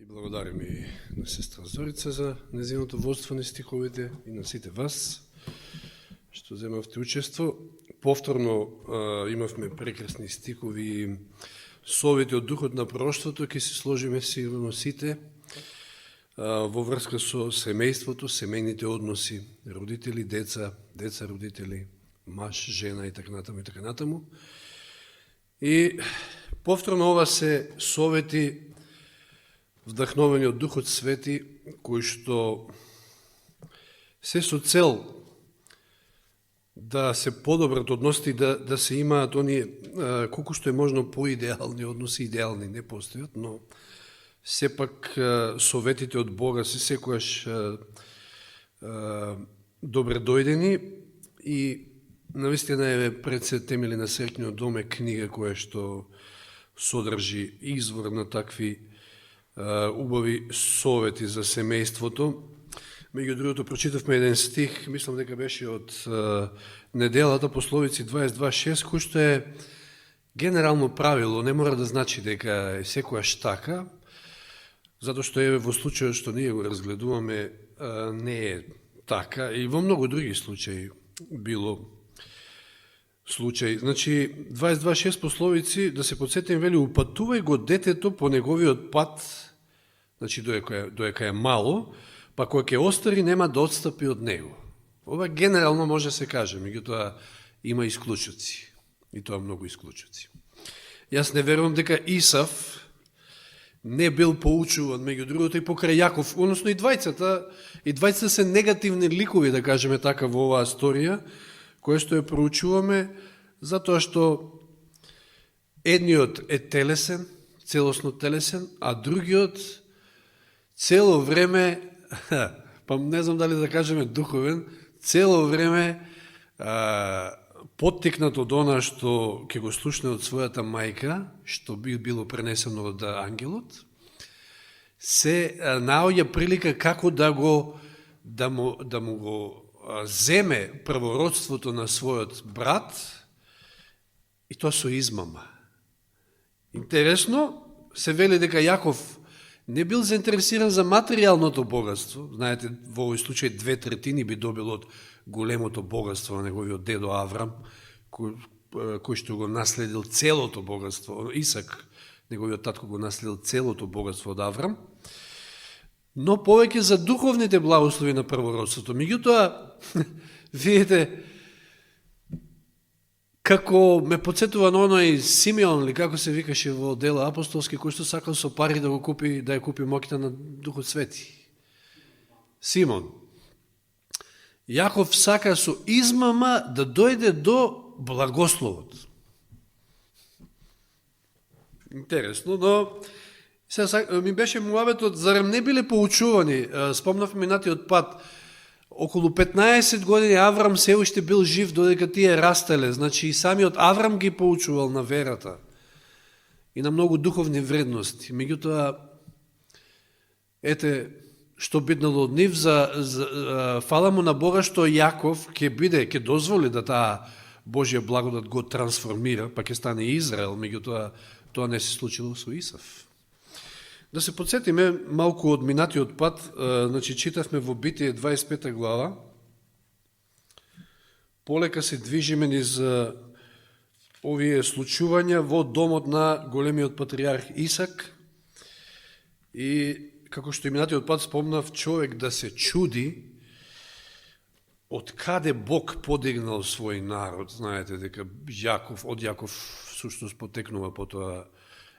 Благодарим и на сестра Зорица за незиното водство на стиховите и на сите вас, што земавте учество. Повторно имавме прекрасни стихови и совети од духот на пророштвото, ќе се сложиме сигурно сите во врска со семејството, семејните односи, родители, деца, родители, маж, жена и така натаму. И повторно ова се совети вдахновени од Духот Свети, кои што се со цел да се подобрат односите, да се имаат оние колку што е можно поидеални односи, идеални не постојат, но сепак советите од Бога се секојаш добре дојдени и навистина е пред се темели на среќниот дом е книга која што содржи извор на такви убави совети за семејството. Меѓу другото, прочитавме еден стих, мислам дека беше од неделата, Пословици 22.6, кој што е генерално правило, не мора да значи дека е секојаш така, затоа што е во случајот што ние го разгледуваме, не е така, и во многу други случаи било случај. Значи, 22.6 Пословици, да се подсетим, вели, упатувај го детето по неговиот пат, значи доека е мало, па кога ќе остари нема да отстапи од него. Ова генерално може да се каже, меѓутоа има исклучоци, и тоа многу исклучоци. Јас не верувам дека Исав не бил поучуван, меѓу другото, и покрај Јаков, односно и двајцата се негативни ликови, да кажеме така, во оваа историја, која што ја проучуваме, затоа што едниот е телесен, целосно телесен, а другиот цело време, па не знам дали да кажеме духовен, цело време поттикнат од она што ќе го слушне од својата мајка, што би било пренесено од ангелот, се наоѓа прилика како да му го земе првородството на својот брат, и тоа со измама. Интересно, се вели дека Јаков не бил заинтересиран за материјалното богатство. Знаете, во овој случај 2/3 би добил од големото богатство на неговиот дедо Аврам, кој што го наследил целото богатство. Исак, неговиот татко, го наследил целото богатство од Аврам, но повеќе за духовните благослови на првородството. Меѓутоа, видите, како ме подсетува на оној Симеон, или како се викаше во Дела апостолски, кој што сакал со пари да ја купи моќта на Духот Свети. Симон. Јаков сака со измама да дојде до благословот. Интересно, но ми беше муабетот, зарем не биле поучувани, спомнав минатиот пат, околу 15 години Аврам се уште бил жив додека тие растеле, значи и самиот Аврам ги поучувал на верата и на многу духовни вредности. Меѓутоа, ете, што биднало од нив, фала му на Бога што Јаков ќе дозволи да таа Божја благодат го трансформира, па ќе стане Израел, меѓутоа тоа не се случило со Исав. Да се подсетиме малку од минатиот пат, значи читавме во Битие 25 глава, полека се движиме низ овие случувања во домот на големиот патриарх Исак, и како што и минатиот пат спомнав, човек да се чуди од каде Бог подигнал свој народ. Знаете дека од Јаков всушност потекнува потоа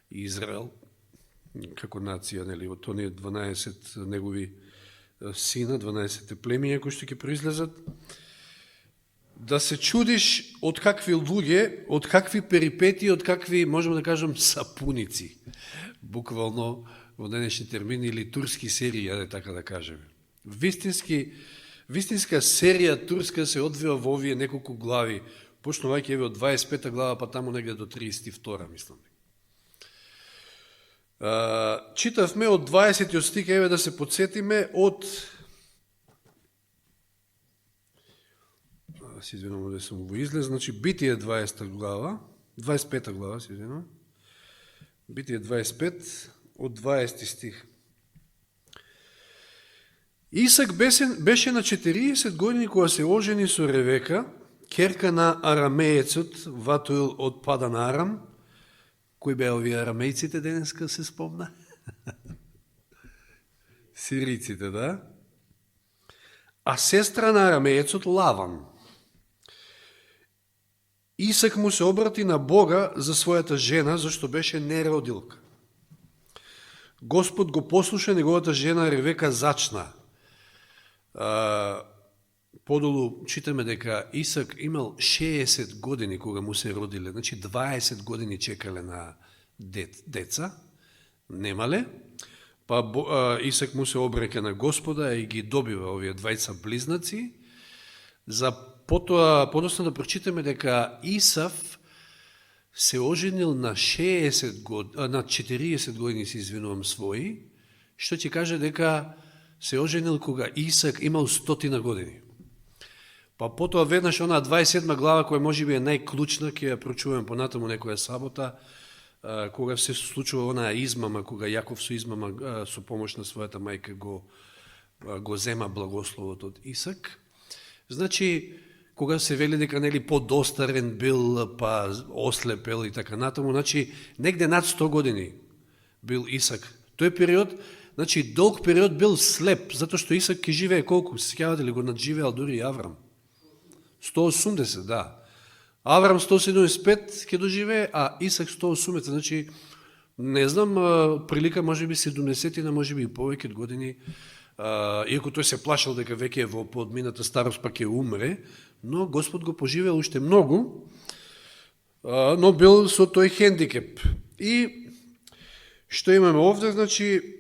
Израел, како нација, нели, од тоние 12 негови сина, 12 племиња кои што ќе произлезат, да се чудиш од какви луѓе, од какви перипети, од какви, можеме да кажем, сапуници, буквално во денешни термини, или турски серија, така да кажеме. Вистинска серија турска се одвива во овие неколку глави, почнувајќи од 25 глава, па таму негде до 32, мислам. Читавме од 20 стих, еве да се подсетиме од се извинувам да сум во излез, значи Битие 25 глава, се извинувам, Битие 25 од 20 стих. Исак беше на 40 години кога се ожени со Ревека, керка на арамеецот Ватуил од Падан Арам. Кои беа овие арамејците денеска, се спомна? Сириците, да? А сестра на арамеецот Лаван. Исак му се обрати на Бога за својата жена, зашто беше неродилка. Господ го послуша, неговата жена Ревека зачна. Подолу читаме дека Исак имал 60 години кога му се родиле, значи 20 години чекале на деца, немале, па Исак му се обрека на Господа и ги добива овие двајца близнаци. За подосно да прочитаме дека Исав се оженил на 40 години, се извинувам, своји, што ќе каже дека се оженил кога Исак имал 100 години. Па потоа веднаш онаа 27 глава, која можеби е најклучна, ќе ја прочувам понатаму некоја сабота, кога се случува онаа измама, кога Јаков со измама со помош на својата мајка го зема благословот од Исак. Значи, кога се вели дека нели подостарен бил, па ослепел и така натаму, значи негде над 100 години бил Исак. Тој период, значи долг период бил слеп, затоа што Исак ке живее колку? Сеќавате ли го надживеал дури и Аврам? 180, да. Аврам 175 ке доживее, а Исак 180, значи не знам, прилика можеби 70-на, можеби и повеќе години, иако тој се плашал дека веќе е во подмината старост па ќе умре, но Господ го поживел уште многу, но бил со тој хендикеп. И што имаме овде, значи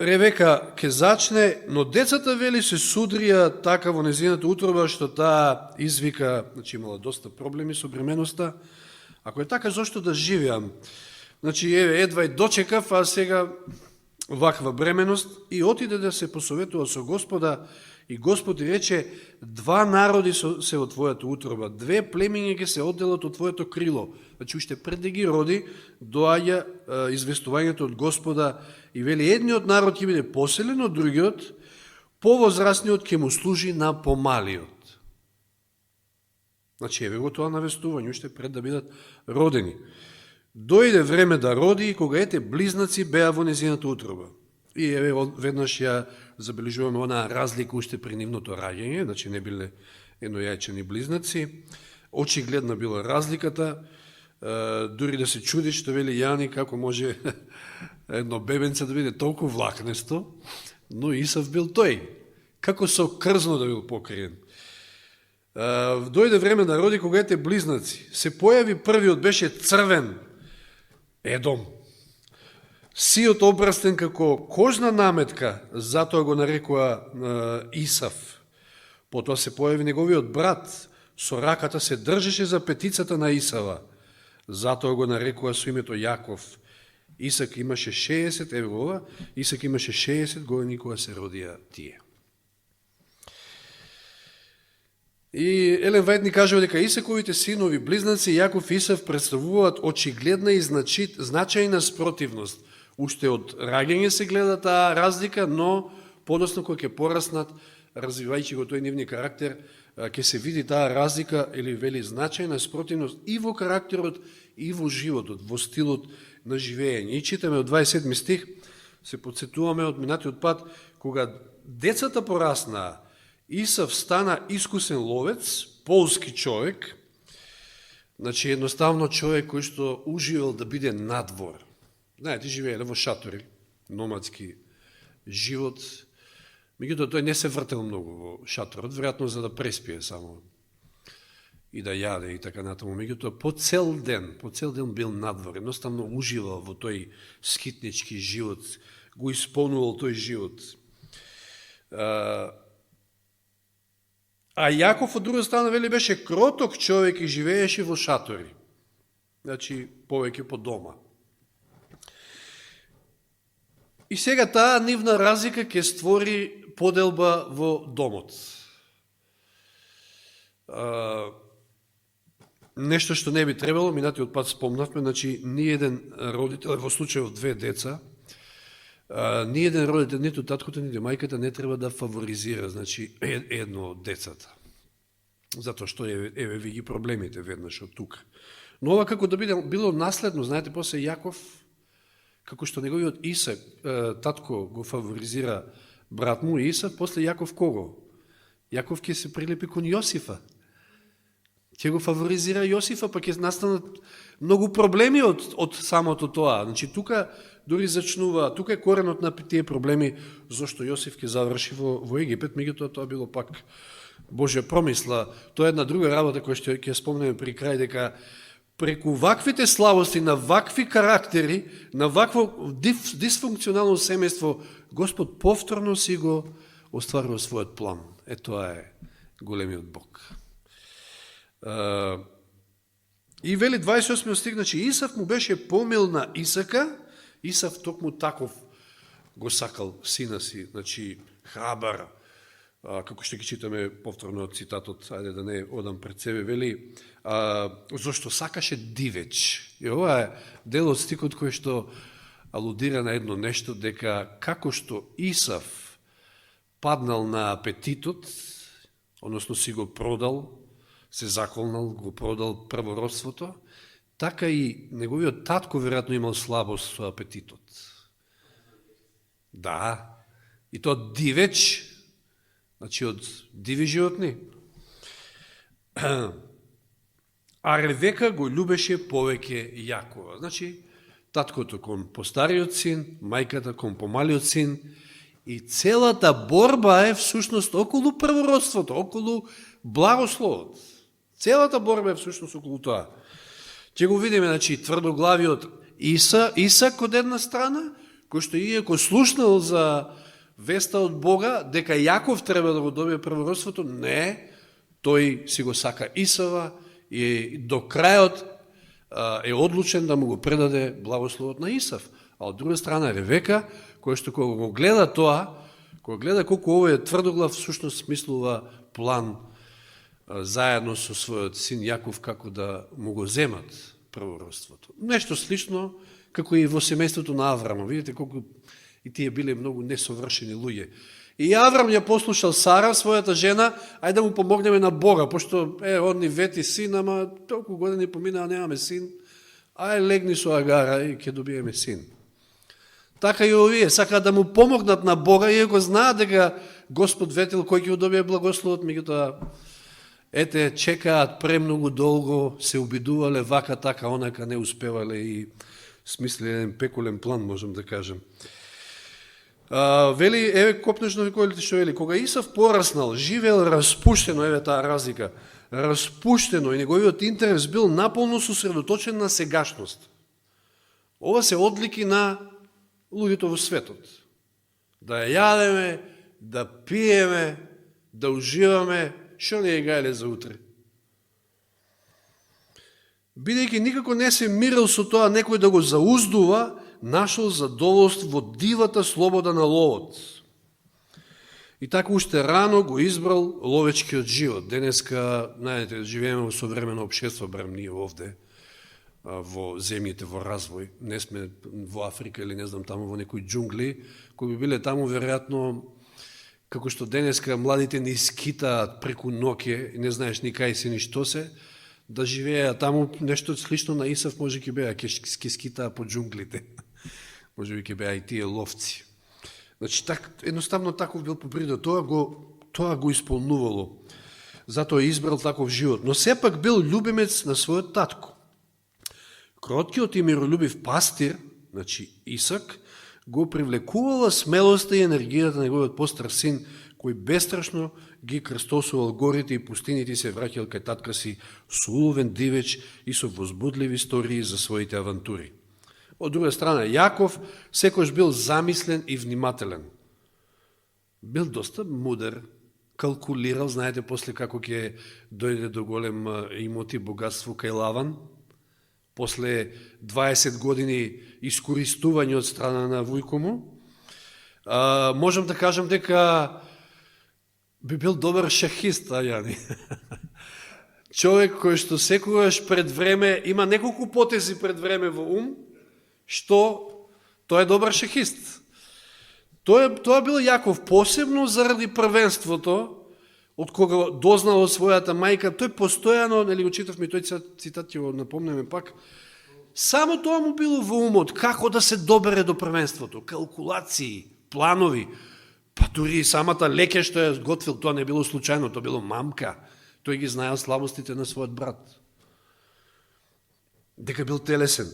Ревека ке зачне, но децата, вели, се судрија така во незината утроба, што таа извика, значи имала доста проблеми со бременоста. Ако е така, зошто да живеам? Значи, едва и дочекав, а сега ваква бременост, и отиде да се посоветува со Господа, и Господ рече, 2 народи се од твојата утроба, 2 племиња ќе се одделат од твоето крило. Значи, уште пред да ги роди, доаѓа известувањето од Господа и вели, едниот народ ќе биде поселен од другиот, повозрастниот ќе му служи на помалиот. Значи, еве го тоа навестување, уште пред да бидат родени. Дојде време да роди, кога ете близнаци беа во незината утроба. И еве веднаш ја забележуваме онаа разлика уште при нивното раѓање, значи не биле еднојајчени близнаци. Очигледна била разликата, дури да се чуди што вели Јани како може едно бебенце да биде толку влакнесто, но Исав бил тој, како со крзно да бил покриен. Дојде време да роди, кога ете близнаци. Се појави првиот, беше црвен, Едом. Сиот обрастен како кожна наметка, затоа го нарекува Исав. Потоа се појави неговиот брат, со раката се држеше за петицата на Исава, затоа го нарекува со името Јаков. Исак имаше 60, еве ова, Исак имаше 60 години кога се родија тие. И Елен Вајд ни кажува дека Исаковите синови близнаци Јаков и Исав представуваат очигледна и значајна спротивност. Уште од раѓање се гледа таа разлика, но подосно кога ќе пораснат, развивајќи го тој нивни карактер, ќе се види таа разлика или вели значајна спротивност и во карактерот, и во животот, во стилот на живење. И читаме од 27 стих, се подсетуваме од минатиот пат, кога децата пораснаа, Исав стана искусен ловец, полски човек, значи едноставно човек кој што уживел да биде надвор. Знаете, живееле во шатори, номадски живот. Меѓутоа, тој не се вртел многу во шаторот, веројатно за да преспие само и да јаде и така натаму. Меѓутоа, по цел ден бил надвор, едноставно уживал во тој скитнички живот, го исполнувал тој живот. А Јаков од друга страна вели беше кроток човек и живееше во шатори. Значи, повеќе по дома. И сега таа нивна разлика ќе створи поделба во домот. Нешто што не би требало, минатиот пат спомнавме, значи, ни еден родител, во случајов 2 деца, ниеден родител, ниту таткото, ниту мајката не треба да фаворизира, значи, едно од децата. Затоа што еве ви ги проблемите веднаш од тука. Но ова како да било наследно, знаете, после Јаков, како што неговиот Исак, татко го фаворизира брат му Исав, после Јаков кого? Јаков ќе се прилепи кон Јосифа. Ќе го фаворизира Јосифа, па ќе настанат многу проблеми од самото тоа. Значи, тука дури зачнува, тука е коренот на тие проблеми, зашто Јосиф ќе заврши во Египет, меѓутоа тоа било пак Божја промисла. Тоа е една друга работа која што ќе спомнеме при крај, дека преку ваквите слабости, на вакви карактери, на вакво дисфункционално семејство, Господ повторно си го остварува својот план. Тоа е големиот Бог. И вели 28 стих, значи Исав му беше помил на Исака, Исав токму таков го сакал сина си, значи храбар, како што ги читаме повторно од цитатот, ајде да не одам пред себе, вели, зашто сакаше дивеч. И ова е дел од стикот кој што алудира на едно нешто, дека како што Исав паднал на апетитот, односно си го продал, се заколнал, го продал првородството, така и неговиот татко веројатно имал слабост со апетитот. Да, и тоа дивеч, значи од диви животни. А Ревека го љубеше повеќе Јакова. Значи, таткото кон постариот син, мајката кон помалиот син, и целата борба е всушност околу првородството, околу благословот. Целата борба е всушност околу тоа. Ќе го видиме, значи, тврдоглавиот Исак од една страна, кој што иако слушнал за веста од Бога, дека Јаков треба да го добие првородството, не, тој си го сака Исава и до крајот е одлучен да му го предаде благословот на Исав. А од друга страна Ревека, кој што кога го гледа тоа, кога гледа колку овој тврдоглав всушност смислува план заедно со својот син Јаков како да му го земат првородството. Нешто слично како и во семејството на Аврама. Видите колку и тие биле многу несовршени луѓе. И Аврам ја послушал Сара, својата жена, ајде да му помогнеме на Бога, пошто он ни вети син, ама толку години поминаа, немаме син, ај легни со Агара и ќе добиеме син. Така и овие сакаат да му помогнат на Бога, иако знаат дека Господ ветил кој ќе добие благословот, меѓутоа ете, чекаат премногу долго, се обидувале вака, така, онака, не успевале и смислиле еден пекулен план, можем да кажем. Вели, еве копнешно ви којлите што вели, кога Исав пораснал, живеел распуштено, еве таа разлика, распуштено и неговиот интерес бил наполно сосредоточен на сегашност. Ова се одлики на луѓето во светот. Да ја јадеме, да пиеме, да уживаме, што не е гајле за утре. Бидејќи никако не се мирил со тоа некој да го зауздува, нашол задоволство во дивата слобода на ловот. И така уште рано го избрал ловечкиот живот. Денеска, знаете, живееме во современо општество, барем ние овде, во земјите во развој. Не сме во Африка или не знам таму во некои џунгли, кои би биле таму веројатно како што денеска младите ни скитаат преку ноќе, не знаеш ни кај се, ни што се, да живееа таму нешто слично на Исав може ќе беа, ќе скитаа по џунглите. Може би ќе беа и тие ловци. Значи, едноставно таков бил по природа, тоа го исполнувало. Затоа избрал таков живот. Но сепак бил љубимец на својот татко. Кроткиот и миролюбив пастир, значи Исак, го привлекувала смелоста и енергијата на неговиот постар син, кој бестрашно ги крстосувал горите и пустините и се враќал кај татка си со уловен дивеч и со возбудливи истории за своите авантури. Од друга страна, Јаков секојаш бил замислен и внимателен. Бил доста мудер, калкулирал, знаете, после како ќе дојде до голем имоти, богатство кај Лаван, после 20 години искористување од страна на вујко му, можам да кажам дека би бил добар шахист, Јани. Човек кој што секогаш пред време, има неколку потези пред време во ум, што тој е добар шахист. Тоа бил Јаков посебно заради првенството, од кога дознал од својата мајка. Тој постојано, нели го читавме, тој цитат ќе го напомнеме пак, само тоа му било во умот, како да се добере до првенството, калкулации, планови, па дури самата леке што ја готвил, тоа не било случајно, тоа било мамка. Тој ги знаел слабостите на својот брат. Дека бил телесен.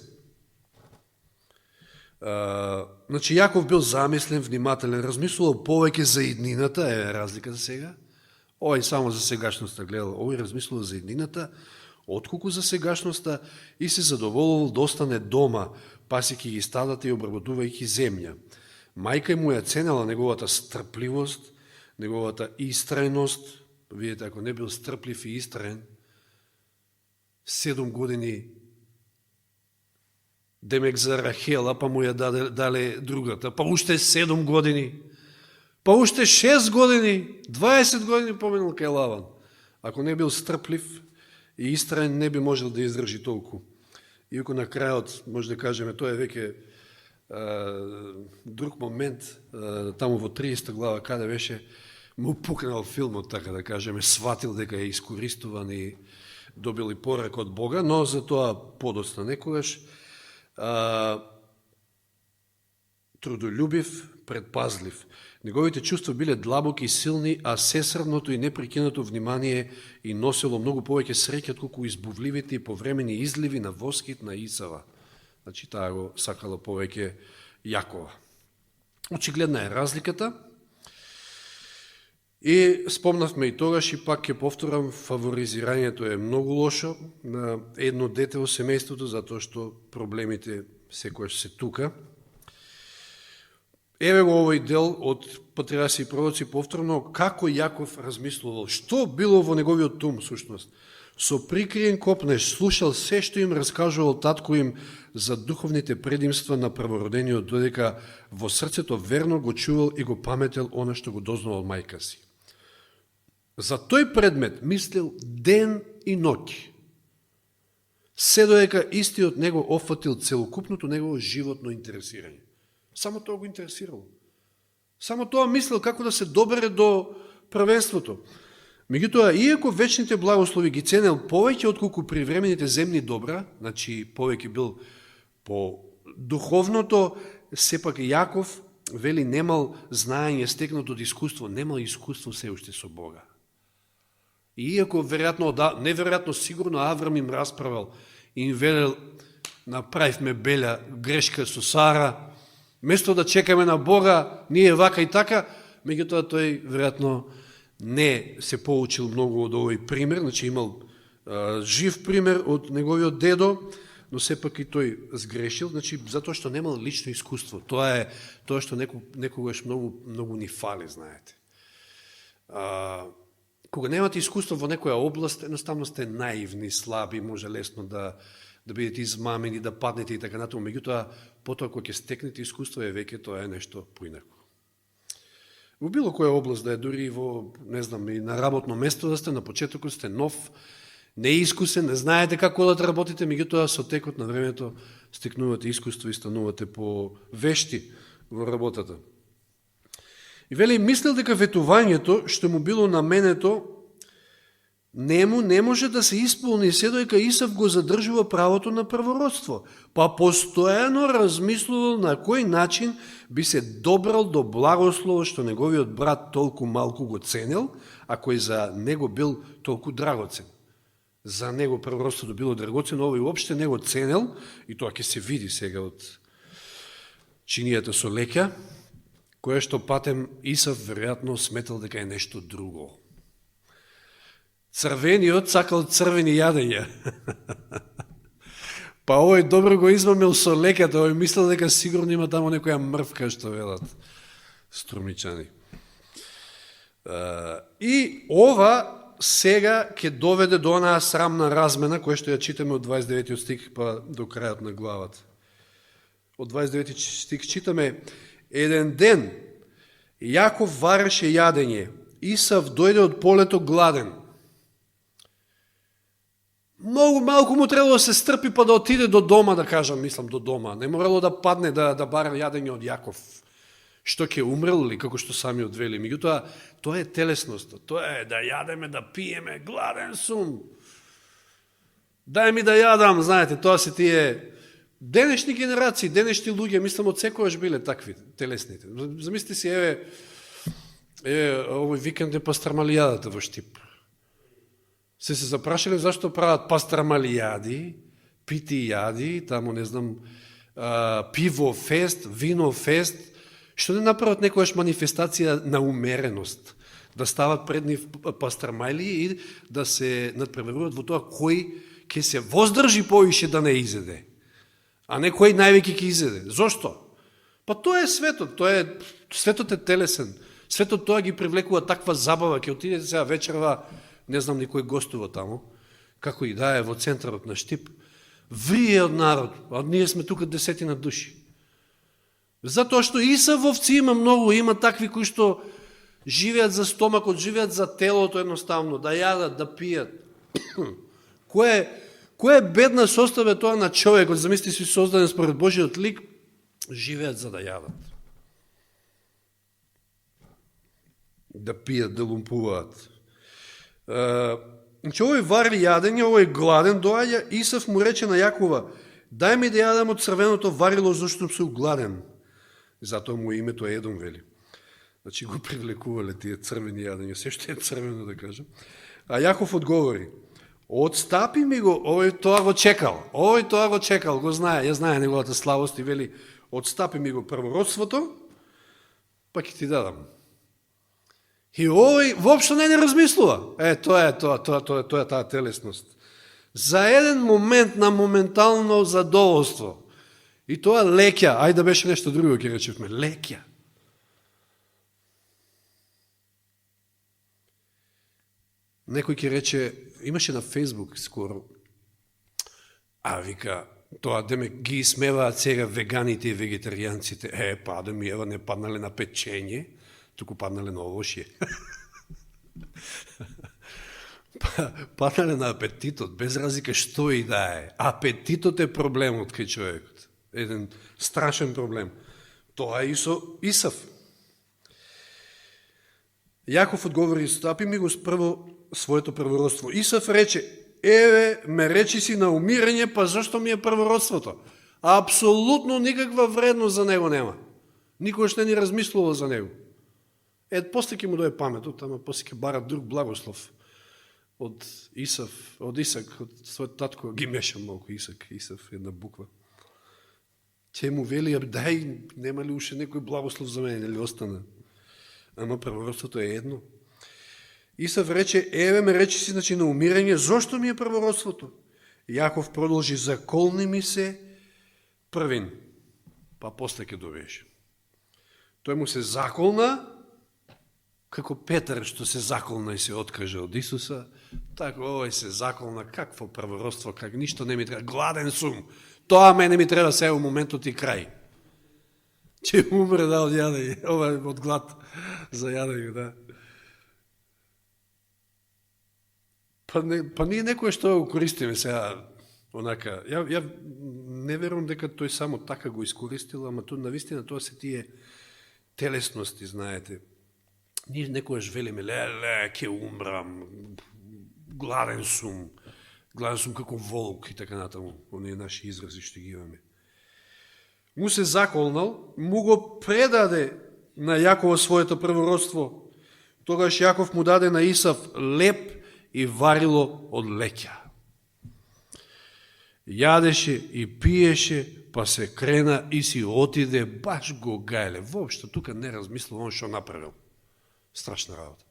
Значи, Јаков бил замислен, внимателен, размислувал повеќе за иднината, разликата сега. Овој само за сегашноста гледал, овој размислувал за иднината, отколку за сегашноста, и се задоволувал да остане дома, пасејќи ги стадата и обработувајќи земја. Мајка му ја ценела неговата стрпливост, неговата истрајност. Видите, ако не бил стрплив и истраен, 7 години демек за Рахела, па му ја дале другата, па уште 7 години, па уште 6 години, 20 години поминал кај Лаван. Ако не бил стрплив и истраен, не би можел да издржи толку. Иако на крајот, може да кажеме, тоа е веќе друг момент, таму во 30 глава, каде беше, му пукнал филмот, така да кажеме, сватил дека е искористуван и добил и порак од Бога, но за тоа подоцна некогаш. Трудолюбив, предпазлив. Неговите чувства биле длабоки и силни, а сесрното и непрекинато внимание и носело многу повеќе среќа колку избувливите и повремени изливи на воскит на Исава. Значи, таа го сакала повеќе Јакова. Очигледна е разликата. И спомнавме и тогаш, и пак ќе повторам, фаворизирањето е многу лошо на едно дете во семејството, затоа што проблемите секојаш се тука. Еве го овој дел од Патриарси и пророци повторно, како Јаков размислувал, што било во неговиот ум, сушност. Со прикриен копнеш слушал се што им раскажувал татко им за духовните предимства на првородениот, додека во срцето верно го чувал и го паметел она што го дознал од мајка си. За тој предмет мислил ден и ноќ, се додека истиот него офатил целокупното негово животно интересирање. Само тоа го интересирало. Само тоа мислил како да се добере до првенството. Меѓутоа, иако вечните благослови ги ценел повеќе отколку привремените земни добра, значи повеќе бил по духовното, сепак Јаков, вели, немал знаење стекнато од искуство, немал искуство се уште со Бога. И иако, неверојатно сигурно Аврам им расправал, им велел, направивме беля грешка со Сара, место да чекаме на Бога, ние вака и така, меѓутоа тој веројатно не се поучил многу од овој пример, значи имал жив пример од неговиот дедо, но сепак и тој сгрешил, значи затоа што немал лично искуство. Тоа е тоа што некогаш многу ни фали, знаете. Кога немате искуство во некоја област, едноставно сте наивни, слаби, може лесно да бидете измамени, да паднете и така натаму. Меѓутоа, потоа кога ќе стекнете искуство, веќе тоа е нешто поинако. Во било која област да е, дури во, не знам, и на работно место да сте, на почетокот сте нов, неискусен, не знаете како да работите, меѓутоа со текот на времето стекнувате искуство и станувате по вешти во работата. И вели, мислел дека ветувањето што му било наменето нему не може да се исполни се додека Исав го задржува правото на првородство. Па постојано размислувал на кој начин би се добрал до благослово што неговиот брат толку малку го ценел, а кој за него бил толку драгоцен. За него првородството било драгоцено, овој уопште не го ценел, и тоа ќе се види сега од чинијата со леќа, кое што патем Исав веројатно сметал дека е нешто друго. Црвениот сакал црвени јадења. Па овој добро го измамил со леката, овој мислел дека сигурно има тамо некоја мрвка, што велат струмичани. И ова сега ќе доведе до онаа срамна размена, која што ја читаме од 29 стих па до крајот на главата. Од 29 стих читаме: еден ден Јаков вареше јадење, Исав дојде од полето гладен. Многу малку му требало да се стрпи па да отиде до дома, да кажам, мислам до дома. Не морало да падне да бара јадење од Јаков. Што ќе умрел или како што сами одвели. Меѓутоа, тоа е телесноста. Тоа е да јадеме, да пиеме, гладен сум. Дај ми да јадам, знаете, тоа се тие денешни генерации, денешни луѓе, мислам од секојаш биле такви, телесните. Замислите си, овој викенд е пастрамалијадата во Штип. Се запрашале зашто прават пастрамалијади, питијади, тамо не знам, пиво фест, вино фест, што не направат некојаш манифестација на умереност, да стават пред нив пастрамали и да се надпреваруваат во тоа кој ќе се воздржи повише да не изеде, а не кој највеќе ќе изеде. Зошто? Па тоа е светот, светот е телесен, светот тоа ги привлекува таква забава, ќе отидете сега вечерва, не знам никој гостува тамо, како и да е во центарот на Штип, врие од народ, а ние сме тука 10 души. Затоа што и са вовци има многу, има такви кои што живеат за стомакот, живеат за телото едноставно, да јадат, да пијат. Која е бедна состава тоа на човекот, замисли си создаден според Божиот лик, живеат за да јадат. Да пијат, да лумпуваат. Значи, овој вари јадење, овој гладен доаѓа, Исав му рече на Јакова, дај ми да јадам од црвеното варило, зашто сум гладен. Затоа му името Едом, вели. Значи го привлекувале тие црвени јадења, се што е црвено да кажам. А Јаков одговори, отстапи ми го, овој тоа го чекал, го знае, ја знае неговата славост и вели, отстапи ми го првородството, па ќе ти дадам. И овој воопшто не размислува. Тоа е таа телесност. За еден момент на моментално задоволство. И тоа леќа, ајде да беше нешто друго, ќе речевме, леќа. Некој ќе рече, имаше на Фейсбук скоро, вика, тоа деме ги смеваат сега веганите и вегетаријанците. Да ми ева не паднале на печење, туку паднале на овошје. Паднале на апетитот, без разлика што и да е. Апетитот е проблемот кај човекот. Еден страшен проблем. Тоа е и со Исав. Јаков одговори, стапи ми го спрво своето првородство. Исав рече, ме речи си на умирање, па зашто ми е првородството? Апсолутно никаква вредност за него нема. Никош не ни размислува за него. После ќе му дое паметот, ама после ќе бара друг благослов од Исав, од Исак, од својот татко, ги мешам малку Исак, Исав, една буква. Ќе му вели, дај, нема ли уште некој благослов за мене, или остана? Ама првородството е едно. Исав рече, ме речи си, значи, на умирање, зошто ми е првородството? Јаков продолжи, заколни ми се првин, па после ќе довеше. Тој му се заколна, како Петар што се заколна и се откажа од Исуса, така овој се заколна, какво првородство, как ништо не ми треба, гладен сум, тоа мене ми треба сега у моментот и крај. Че умре од јадење, од глад за јадење, да. Па ние некој што го користиме сега, онака, ја не верувам дека тој само така го искористил, ама тоа навистина тоа се тие телесности, знаете. Ние некојаш велиме, ќе умрам, гладен сум како волк и така натаму, оние наши изрази што ги имаме. Му се заколнал, му го предаде на Јакова своето првородство, тогаш Јаков му даде на Исав леп и варило од леќа. Јадеше и пиеше, па се крена и си отиде, баш го гајле. Воопшто тука не размислил он што направил. Страшна работа.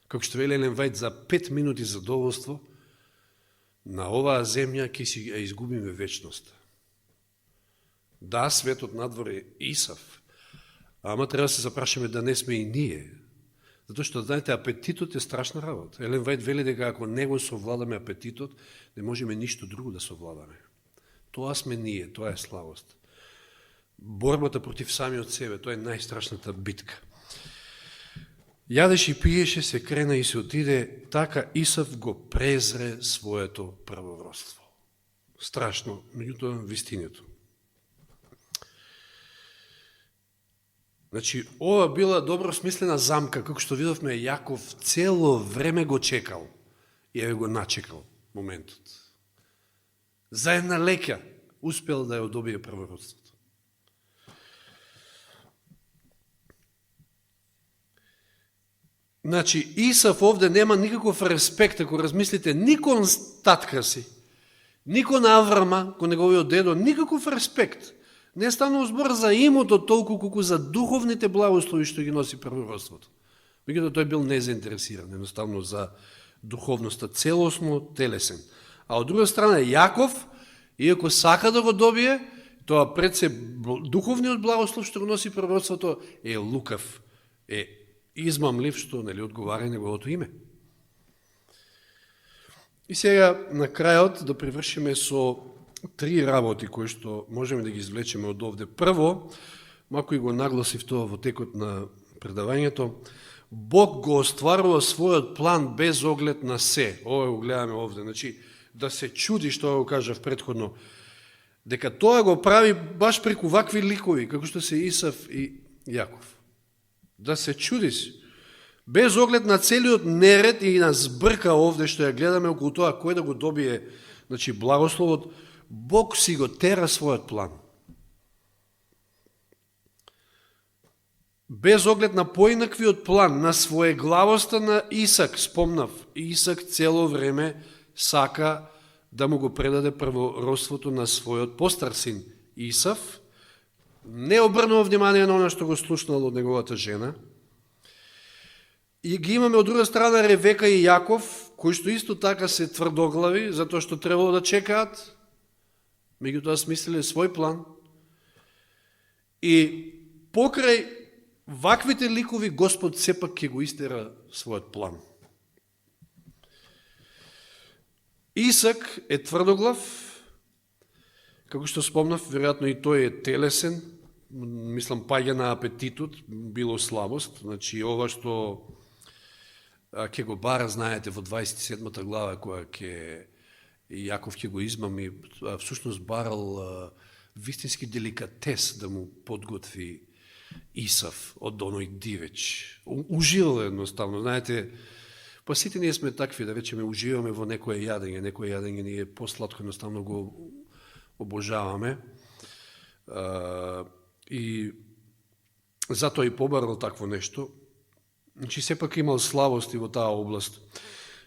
Како што вели Елен Вајд, за 5 минути задоволство на оваа земја ќе си ја изгубиме вечноста. Да, светот надвор е Исав, ама треба да се запрашаме да не сме и ние. Затоа што, знаете, апетитот е страшна работа. Елен Вајд вели дека ако не го совладаме апетитот, не можеме ништо друго да совладаме. Тоа сме ние, тоа е славост. Борбата против самиот себе, тоа е најстрашната битка. Јадеше и пиеше, се крена и се отиде, така Исав го презре своето првородство. Страшно, меѓутоа вистињето. Значи, ова била добро смислена замка, како што видовме, Јаков цело време го чекал и го начекал моментот. За една леќа успел да ја добие првородството. Значи, Исав овде нема никаков респект, ако размислите, ни кон татка си, ни кон Аврама, кон неговиот дедо, никаков респект. Не станува збор за имото толку колку за духовните благослови што ги носи првородството. Меѓутоа тој бил незаинтересиран, едноставно за духовноста, целосно телесен. А од друга страна Јаков, иако сака да го добие, тоа пред се духовниот благослов што го носи пророцтвото е лукав, е измамлив, што нели одговара неговото име. И сега на крајот да привршиме со три работи кои што можеме да ги извлечеме од овде. Прво, мако и го нагласив тоа во текот на предавањето, Бог го остварува својот план без оглед на се. Ова го гледаме овде. Значи, да се чуди, што го кажав предходно, дека тоа го прави баш преку вакви ликови, како што се Исав и Јаков. Да се чуди си. Без оглед на целиот неред и на збрка овде, што ја гледаме околу тоа, кој да го добие, значи, благословот, Бог си го тера својот план. Без оглед на поинаквиот план, на своеглавоста на Исак, спомнав, Исак цело време сака да му го предаде првородството на својот постар син Исав, не обрнува внимание на оно што го слушнал од неговата жена. И ги имаме од друга страна Ревека и Јаков, кои што исто така се тврдоглави, затоа што требало да чекаат, меѓутоа смислиле свој план. И покрај ваквите ликови Господ сепак ќе го истера својот план. Исак е тврдоглав, како што спомнав, веројатно и тој е телесен, мислам паѓа на апетитот, било слабост, значи ова што ќе го бара, знаете, во 27 глава, која ќе Јаков ќе го измами, всушност барал вистински деликатес да му подготви Исав од оној дивеч. Уживал едноставно, знаете, па сите ние сме такви, да речеме, уживаме во некое јадење ни е посладко, едноставно го обожаваме. И затоа и побарал такво нешто. Значи, сепак имал слабости во таа област.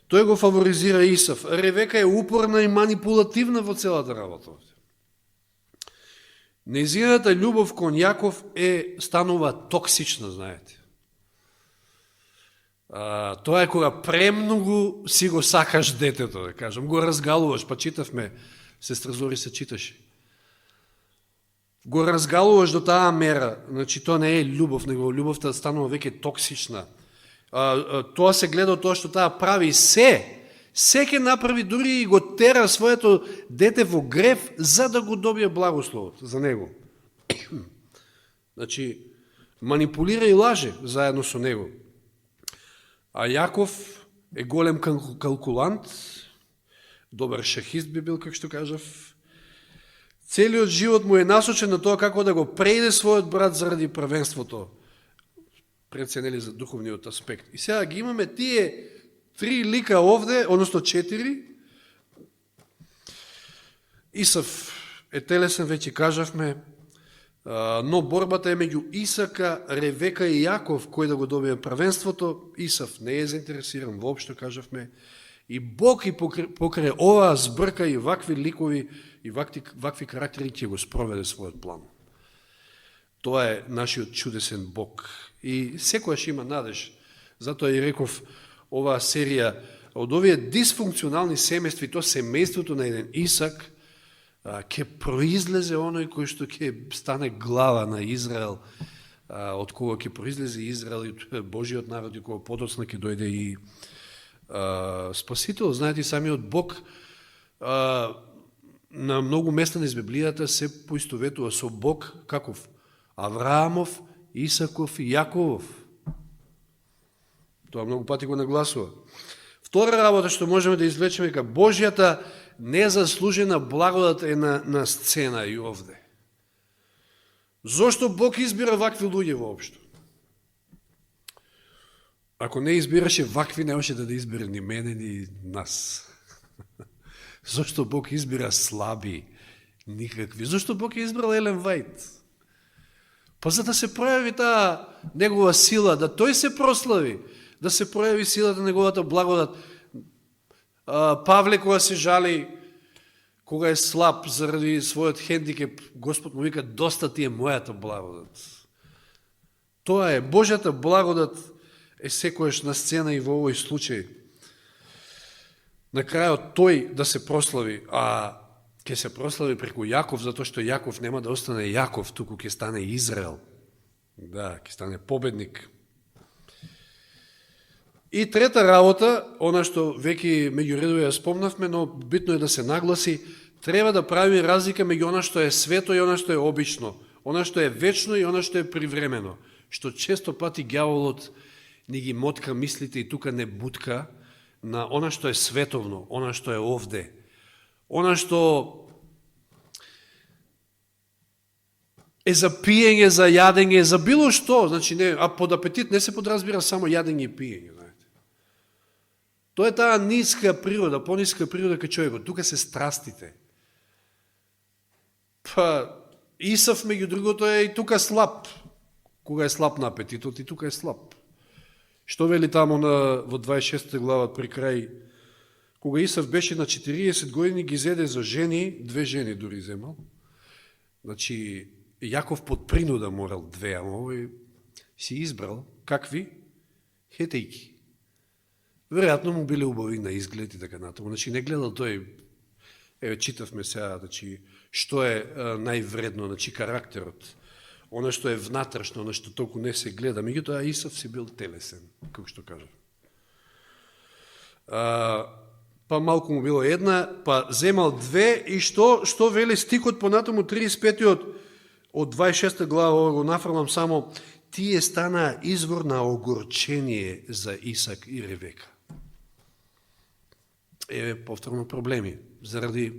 Тој го фаворизира Исав. Ревека е упорна и манипулативна во целата работа. Нејзината љубов кон Јаков станува токсична, знаете. Тоа е кога премногу си го сакаш детето, да кажам, го разгалуваш, па читавме, сестра Зори се читаше. Го разгалуваш до таа мера, значи тоа не е љубов, него љубовта станува веќе токсична. Тоа се гледа тоа што таа прави се ќе направи, дури и го тера своето дете во грев, за да го добие благословот за него. Значи, манипулира и лаже заедно со него. А Јаков е голем калкулант, добар шахист би бил, како што кажав. Целиот живот му е насочен на тоа како да го преиде својот брат заради првенството, преценели за духовниот аспект. И сега ги имаме тие три лика овде, односно 4. Исав е телесен, веќе кажавме, но борбата е меѓу Исака, Ревека и Јаков, кој да го добие првенството. Исав не е заинтересиран, воопшто кажавме. И Бог и покрај оваа збрка и вакви ликови и вакви карактери ќе го спроведе својот план. Тоа е нашиот чудесен Бог. И секојаш има надеж. Затоа и реков, оваа серија од овие дисфункционални семејства, то семејството на еден Исак, ќе произлезе оној кој што ќе стане глава на Израел, од кога ќе произлезе Израел и Божиот народ, и кога подоцна ќе дојде и Спасител. Знаете, самиот Бог на многу места на Библијата се поистоветува со Бог каков? Авраамов, Исаков и Јаковов. Тоа многу пати го нагласува. Втора работа што можеме да извлечеме дека Божјата незаслужена благодат е на сцена и овде. Зошто Бог избира вакви луѓе воопшто? Ако не избираше вакви, немаше да избере ни мене, ни нас. Зошто Бог избира слаби, никакви? Зошто Бог е избрал Елен Вајд? Па за да се прояви таа негова сила, да тој се прослави, да се прояви силата на неговата благодат. Павле кога се жали, кога е слаб заради својот хендикеп, Господ му вика, доста ти е мојата благодат. Тоа е, Божјата благодат е секојаш на сцена и во овој случај. На крајот тој да се прослави, а ќе се прослави преку Јаков, затоа што Јаков нема да остане Јаков, туку ќе стане Израел. Да, ќе стане победник. И трета работа, она што веќе меѓу редови ја спомнавме, но битно е да се нагласи, треба да правиме разлика меѓу она што е свето и она што е обично, она што е вечно и она што е привремено, што често пати ѓаволот ни ги мотка мислите и тука не бутка на она што е световно, она што е овде, она што е за пиење, за јадење, за било што, значи не, а под апетит не се подразбира само јадење и пиење, знаете. Тоа е таа ниска природа, пониска природа кај човекот, тука се страстите. Па Исав меѓу другото е и тука слаб. Кога е слаб на апетитот и тука е слаб. Што вели тамо во 26 глава при крај, кога Исав беше на 40 години, ги зеде за жени, 2 жени дури земал. Значи, Јаков под принуда морал 2, ама овој си избрал. Какви? Хетејки. Веројатно му биле убави на изглед и така натаму. Значи, не гледал тој, еве, читавме сега, значи, што е највредно, значи, карактерот. Она што е внатрешно, она што толку не се гледа. Меѓутоа, Исав си бил телесен, како што кажа. Па малку му било една, па земал 2 и што вели стикот понатаму 35-тиот од 26 глава, го нафрлам само, тие стана извор на огорчение за Исак и Ревека. Еве повторно проблеми, заради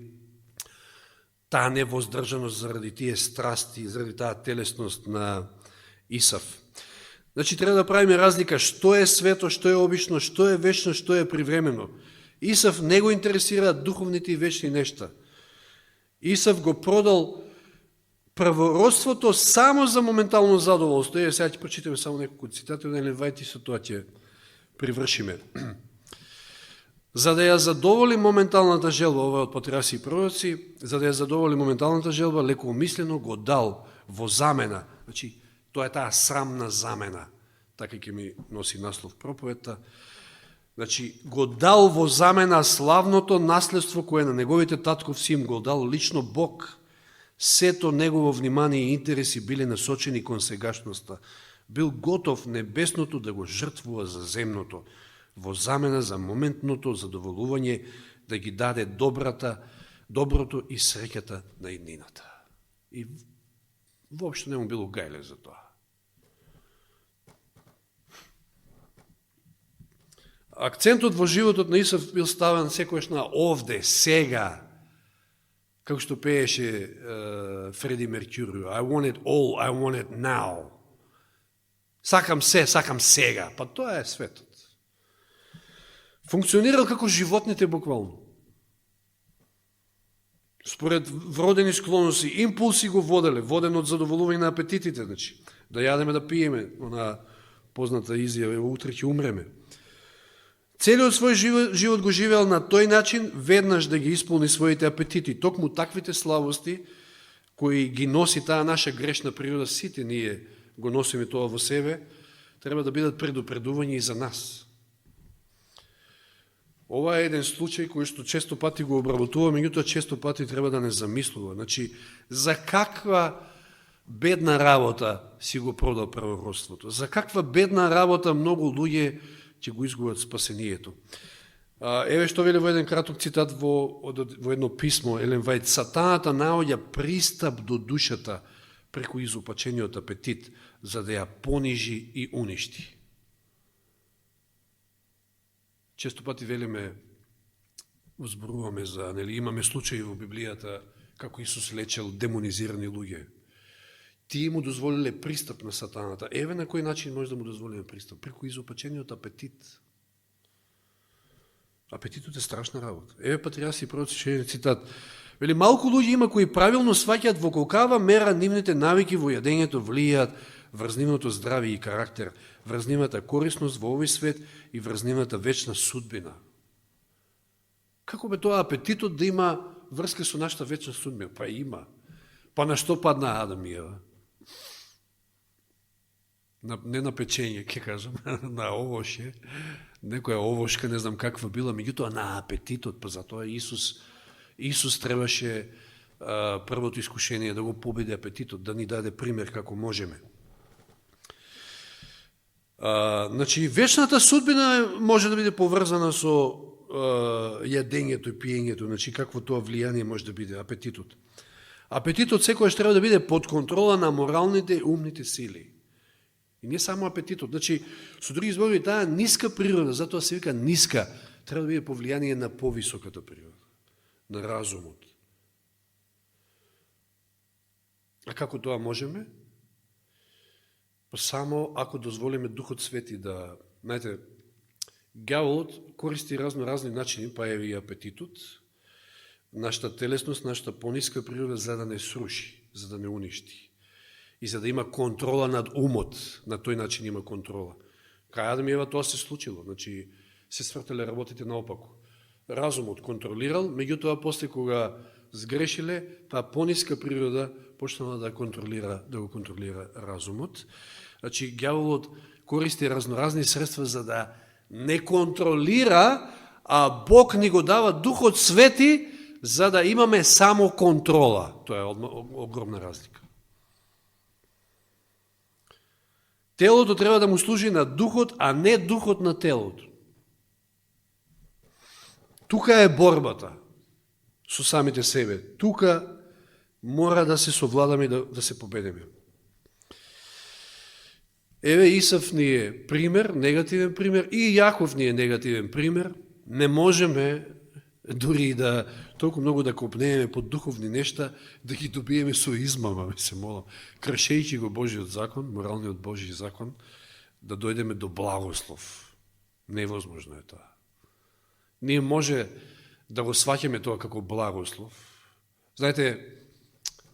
таа невоздржаност, заради тие страсти, заради таа телесност на Исав. Значи, треба да правиме разлика што е свето, што е обично, што е вечно, што е привремено. Исав не го интересираат духовните и вечни нешта. Исав го продал правородството само за моментално задоволство. Сега ќе прочитаме само неколку цитати од Елен Вајд и со тоа ќе привршиме. За да ја задоволи моменталната желба, ова од Патриарси и пророци, за да ја задоволи моменталната желба, лекоумислено го дал во замена. Значи, тоа е таа срамна замена. Така ќе ми носи наслов проповедта. Значи, го дал во замена славното наследство кое на неговите татковци им го дал лично Бог. Сето негово внимание и интереси биле насочени кон сегашноста. Бил готов небесното да го жртвува за земното, во замена за моментното задоволување да ги даде доброто и среќата на иднината. И воопшто не му било гајле за тоа. Акцентот во животот на Исав бил ставен секојаш на овде, сега, како што пееше Фреди Меркюрио. I want it all, I want it now. Сакам се, сакам сега. Па тоа е светот. Функционирал како животните буквално. Според вродени склоноси, импулси го воделе, воден од задоволување на апетитите, значи, да јадеме, да пиеме, она позната изјава, утре ќе умреме. Целиот свој живот го живеел на тој начин, веднаш да ги исполни своите апетити. Токму таквите слабости, кои ги носи таа наша грешна природа, сите ние го носиме тоа во себе, треба да бидат предупредување и за нас. Ова е еден случај кој што често пати го обработува, меѓутоа често пати треба да не замислува. Значи, за каква бедна работа си го продал правородството? За каква бедна работа многу луѓе ќе го изгубат спасението? Еве што вели во еден краток цитат во едно писмо Елен Вајд. Сатаната наоѓа пристап до душата преку изопачениот апетит, за да ја понижи и уништи. Често пати велиме, зборуваме за, нели, имаме случаи во Библијата како Исус лечел демонизирани луѓе. тие му дозволиле пристап на сатаната. Еве на кој начин може да му дозволиме пристап? Преку изопачениот апетит. Апетитот е страшна работа. Еве па треба да си прочитаме цитат. Вели, малку луѓе има кои правилно сваќаат во колкава мера нивните навики во јадењето влијаат врз нивното здраве и карактер, врз нивната корисност во овој свет и врз нивната вечна судбина. Како бе тоа апетитот да има врска со нашата вечна судбина? Па има. Па на што падна Адам и Ева? Не на печење, ке кажам, на овоше, некоја овошка, не знам каква била, меѓутоа на апетитот, па затоа Исус требаше првото искушение да го победи апетитот, да ни даде пример како можеме. Значи, вечната судбина може да биде поврзана со јадењето и пиењето, значи какво тоа влијание може да биде апетитот. Апетитот секојаш треба да биде под контрола на моралните и умните сили. И не само апетитот, значи, со други зборови, таа ниска природа, затоа се вика ниска, треба да биде по влијание на повисоката природа, на разумот. А како тоа можеме? Само ако дозволиме Духот Свети да, знаете, ѓаволот користи разни начини, па е и апетитот, нашата телесност, нашата пониска природа, за да не сруши, за да не уништи. И за да има контрола над умот, на тој начин има контрола. Кај Адам и Ева тоа се случило, значи се свртеле работите наопако. Разумот контролирал, меѓутоа после кога сгрешиле, таа пониска природа почнала да го контролира разумот. Значи ѓаволот користи разноразни средства за да не контролира, а Бог ни го дава Духот Свети за да имаме само контрола. Тоа е огромна разлика. Телото треба да му служи на духот, а не духот на телото. Тука е борбата со самите себе. Тука мора да се совладаме и да се победиме. Еве Исав ни е пример, негативен пример, и Јаков ни е негативен пример. Не можеме дури да толку многу да копнееме под духовни нешта, да ги добиеме со измама, ме се молам, кршејќи го Божиот закон, моралниот Божи закон, да дојдеме до благослов. Невозможно е тоа. Ние може да го сваќаме тоа како благослов. Знаете,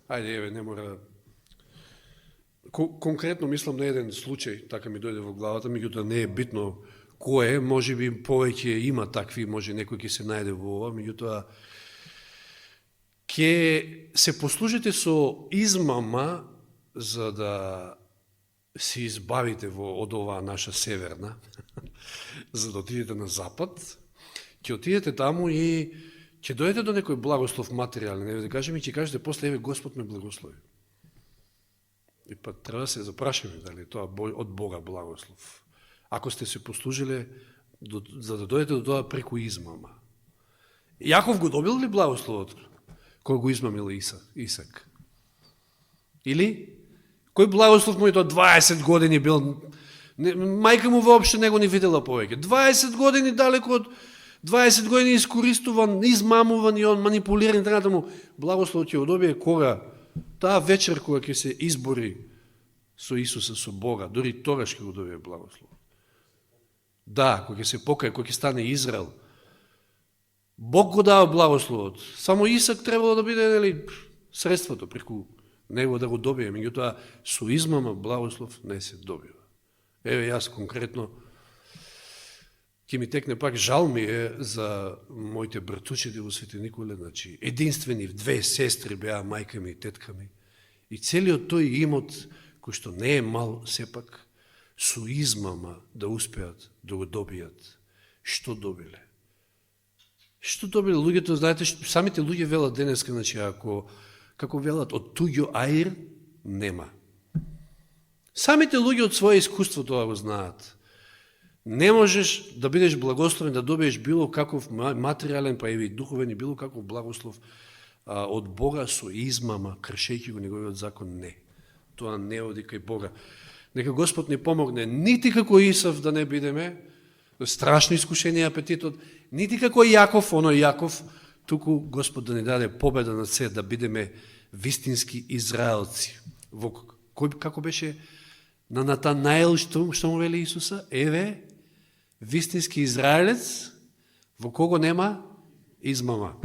ајде, еве, не мора... Конкретно мислам на еден случај, така ми дојде во главата, меѓутоа не е битно кој е, може би повеќе има такви, може некој ќе се најде во ова, меѓутоа ќе се послужите со измама за да се избавите од оваа наша северна, за да отидете на запад, ќе отидете таму и ќе дојдете до некој благослов материјален, да кажем и ќе кажете после, еве Господ ме благослови. И па треба да се запрашаме дали тоа од Бога благослов. Ако сте се послужиле за да дојдете до тоа преку измама. Јаков го добил ли благословот кој го измамил Исак? Или кој благослов му и тоа 20 години бил, мајка му воопшто не го ни видела повеќе. 20 години далеко од 20 години искористуван, измамуван и он манипулиран, така му благословот ќе го добие кога? Таа вечер кога ќе се избори со Исуса, со Бога, дори тогаш ќе го добие благослов. Да, кога ќе се покаја, кога ќе стане Израел, Бог го дава благословот. Само Исак требало да биде средството преку него да го добие, меѓутоа со измама благослов не се добива. Еве јас конкретно ќе ми текне пак жал ми е за моите братучеди во Свети Николе, значи единствени две сестри беа мајка ми и тетка ми. И целиот тој имот, кој што не е мал сепак, со измама да успеат да го добијат. Што добиле? Што добиле луѓето, знаете, самите луѓе велат денеска, значи како велат, од туѓо аир нема. Самите луѓе од своје искуство тоа го знаат. Не можеш да бидеш благословен, да добиеш било каков материјален, па и духовен и било каков благослов од Бога со измама, кршејќи го неговиот закон, не. Тоа не оди кај Бога. Нека Господ ни помогне, нити како Исав да не бидеме, страшни искушенија апетитот, нити како Јаков, оној Јаков, туку Господ да ни даде победа над се, да бидеме вистински израелци во Како беше на Натанаел, што му вели Исуса? Еве, вистински израелец, во кого нема измама.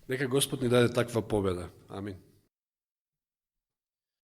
Нека Господ ни даде таква победа. Амин.